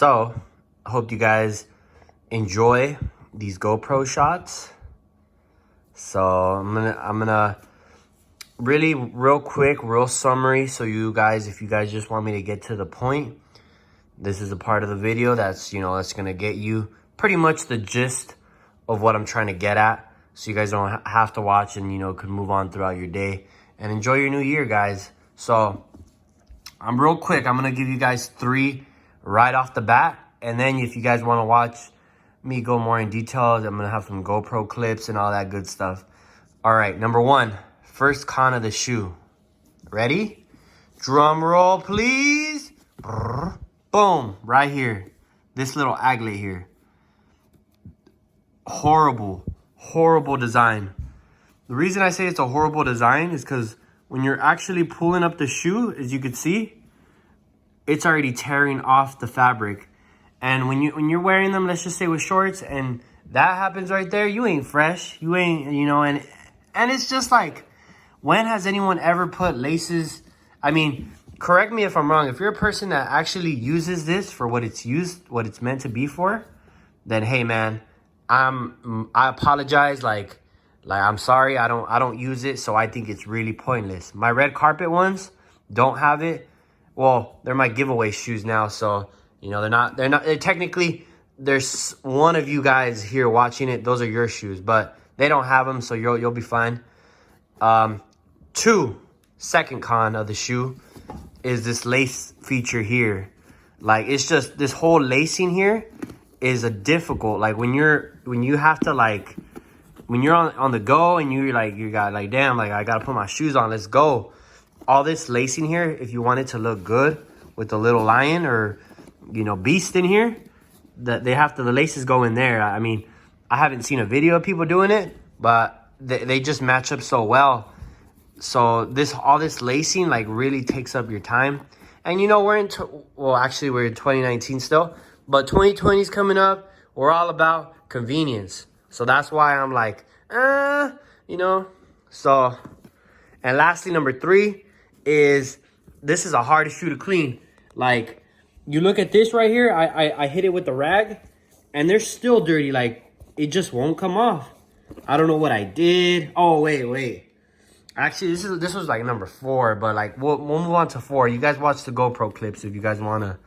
So I hope you guys enjoy these GoPro shots. So I'm gonna really real quick, real summary. So you guys, if you guys just want me to get to the point, this is a part of the video that's, that's gonna get you pretty much the gist of what I'm trying to get at. So you guys don't have to watch and, could move on throughout your day and enjoy your new year, guys. So I'm real quick. I'm gonna give you guys 3 right off the bat. And then if you guys want to watch me go more in detail, I'm going to have some GoPro clips and all that good stuff. All right, number 1, first con of the shoe. Ready? Drum roll, please. Brrr. Boom, right here. This little aglet here. Horrible, horrible design. The reason I say it's a horrible design is because when you're actually pulling up the shoe, as you can see, it's already tearing off the fabric. And when you're wearing them, let's just say with shorts, and that happens right there, you ain't fresh. You ain't, and it's just like, when has anyone ever put laces? I mean, correct me if I'm wrong. If you're a person that actually uses this for what it's meant to be for, then hey man, I apologize. Like I'm sorry, I don't use it, so I think it's really pointless. My red carpet ones don't have it. Well, they're my giveaway shoes now, so they're technically, there's one of you guys here watching it, those are your shoes, but they don't have them, so you'll be fine. 2, second con of the shoe is this lace feature here. Like, it's just, this whole lacing here is a difficult, like when you have to, like, when you're on the go and you got like, damn, like I gotta put my shoes on, let's go. All this lacing here, if you want it to look good with the little lion or beast in here, that the laces go in there. I mean, I haven't seen a video of people doing it, but they just match up so well. So all this lacing like really takes up your time. And we're in 2019 still, but 2020 is coming up. We're all about convenience. So that's why I'm like, So, and lastly, number 3 is, this is a hard shoe to clean. Like, you look at this right here, I hit it with the rag, and they're still dirty. Like, it just won't come off. I don't know what I did. Oh, wait. Actually, this was like number 4, but like we'll move on to 4. You guys watch the GoPro clips if you guys want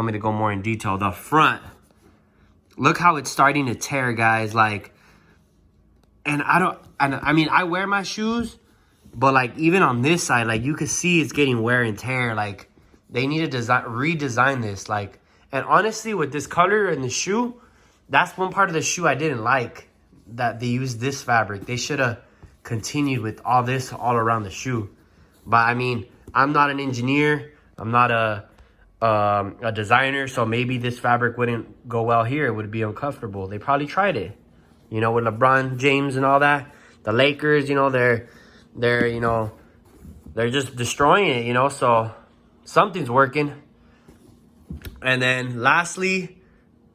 me to go more in detail. The front, look how it's starting to tear, guys. Like, and I mean, I wear my shoes, but like even on this side, like you can see it's getting wear and tear. Like, they need to redesign this. Like, and honestly, with this color in the shoe, that's one part of the shoe I didn't like, that they used this fabric. They should have continued with all this all around the shoe. But I mean, I'm not an engineer. I'm not a designer, so maybe this fabric wouldn't go well here. It would be uncomfortable. They probably tried it, with LeBron James and all that. The Lakers, they're just destroying it, so something's working. And then lastly,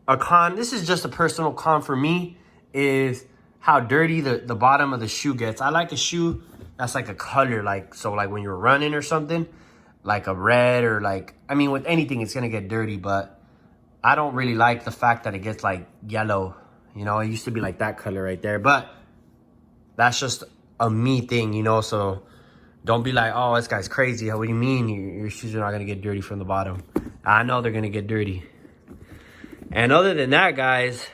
a con, this is just a personal con for me, is how dirty the bottom of the shoe gets. I like a shoe that's like a color, like, so like when you're running or something, like a red, or like, I mean, with anything it's gonna get dirty, but I don't really like the fact that it gets like yellow. It used to be like that color right there, but that's just a me thing, so don't be like, oh, this guy's crazy. What do you mean your shoes are not gonna get dirty from the bottom? I know they're gonna get dirty. And other than that, guys,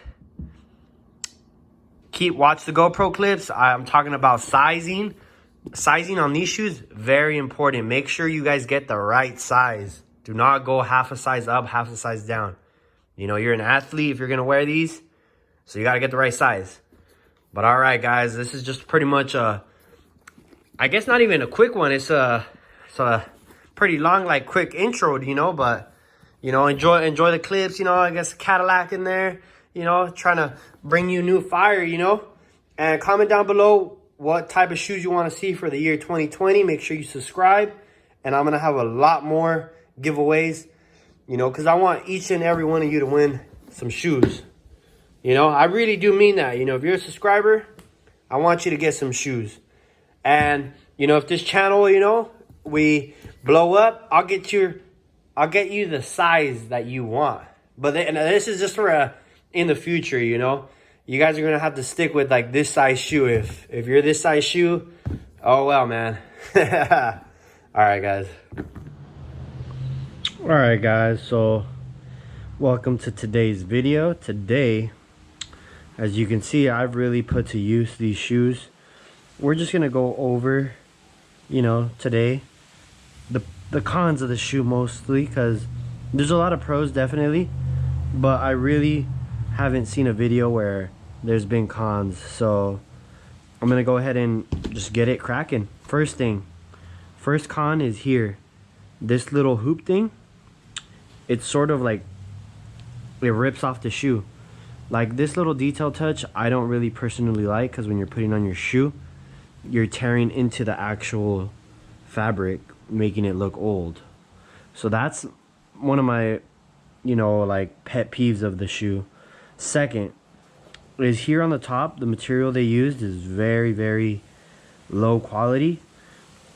watch the GoPro clips. I'm talking about sizing. Sizing on these shoes, very important. Make sure you guys get the right size. Do not go half a size up, half a size down. You're an athlete if you're gonna wear these, so you gotta get the right size. But all right, guys, this is just pretty much I guess not even a quick one. It's a pretty long, like, quick intro, but enjoy the clips. I guess Cadillac in there, trying to bring you new fire, and comment down below what type of shoes you want to see for the year 2020. Make sure you subscribe, and I'm gonna have a lot more giveaways, because I want each and every one of you to win some shoes. I really do mean that. If you're a subscriber, I want you to get some shoes. And if this channel, we blow up, I'll get you the size that you want. But and this is just for in the future, you know. You guys are gonna have to stick with like this size shoe. If you're this size shoe, oh well, man. All right, guys. All right, guys. So, welcome to today's video. Today, as you can see, I've really put to use these shoes. We're just gonna go over, you know, today the cons of the shoe mostly, because there's a lot of pros definitely, but I really haven't seen a video where there's been cons. So I'm gonna go ahead and just get it cracking. First con is here, this little hoop thing. It's sort of like it rips off the shoe. Like this little detail touch I don't really personally like, because when you're putting on your shoe, you're tearing into the actual fabric, making it look old. So that's one of my, you know, like pet peeves of the shoe. Second is here on the top, the material they used is very, very low quality.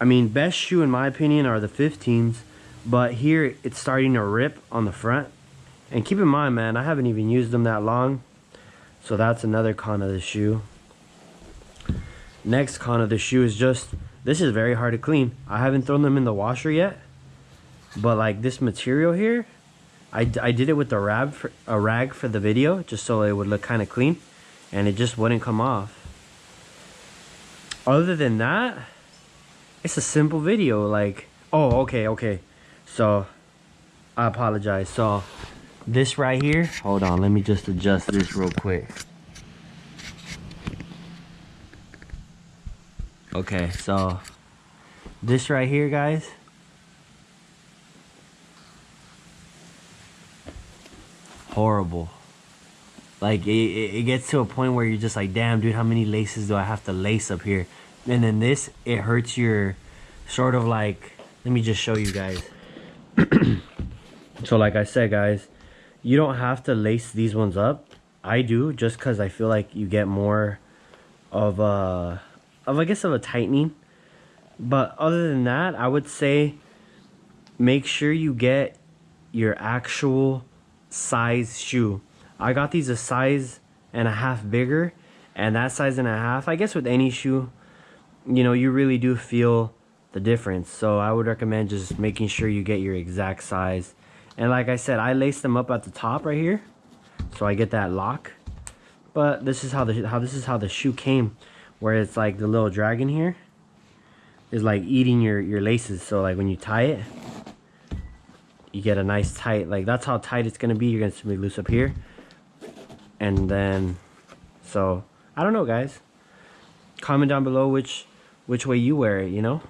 I mean, best shoe in my opinion are the 15s, but here it's starting to rip on the front. And keep in mind, man, I haven't even used them that long, so that's another con of the shoe. Next con of the shoe is just, this is very hard to clean. I haven't thrown them in the washer yet, but like this material here, I did it with a rag for the video, just so it would look kind of clean, and it just wouldn't come off. Other than that, it's a simple video. Like, oh, okay. So, I apologize. So, this right here, hold on, let me just adjust this real quick. Okay, so, this right here, guys, horrible. Like it gets to a point where you're just like, damn dude, how many laces do I have to lace up here? And then this, it hurts your sort of like, let me just show you guys. So like I said, guys, you don't have to lace these ones up. I do, just because I feel like you get more of I guess of a tightening. But other than that, I would say make sure you get your actual size shoe. I got these a size and a half bigger, and that size and a half, I guess with any shoe, you know, you really do feel the difference. So I would recommend just making sure you get your exact size. And like I said, I laced them up at the top right here, so I get that lock. But this is how the shoe came, where it's like the little dragon here is like eating your laces. So like when you tie it, you get a nice tight, like that's how tight it's gonna be. You're gonna simply loose up here, and then, so I don't know, guys. Comment down below which way you wear it, you know.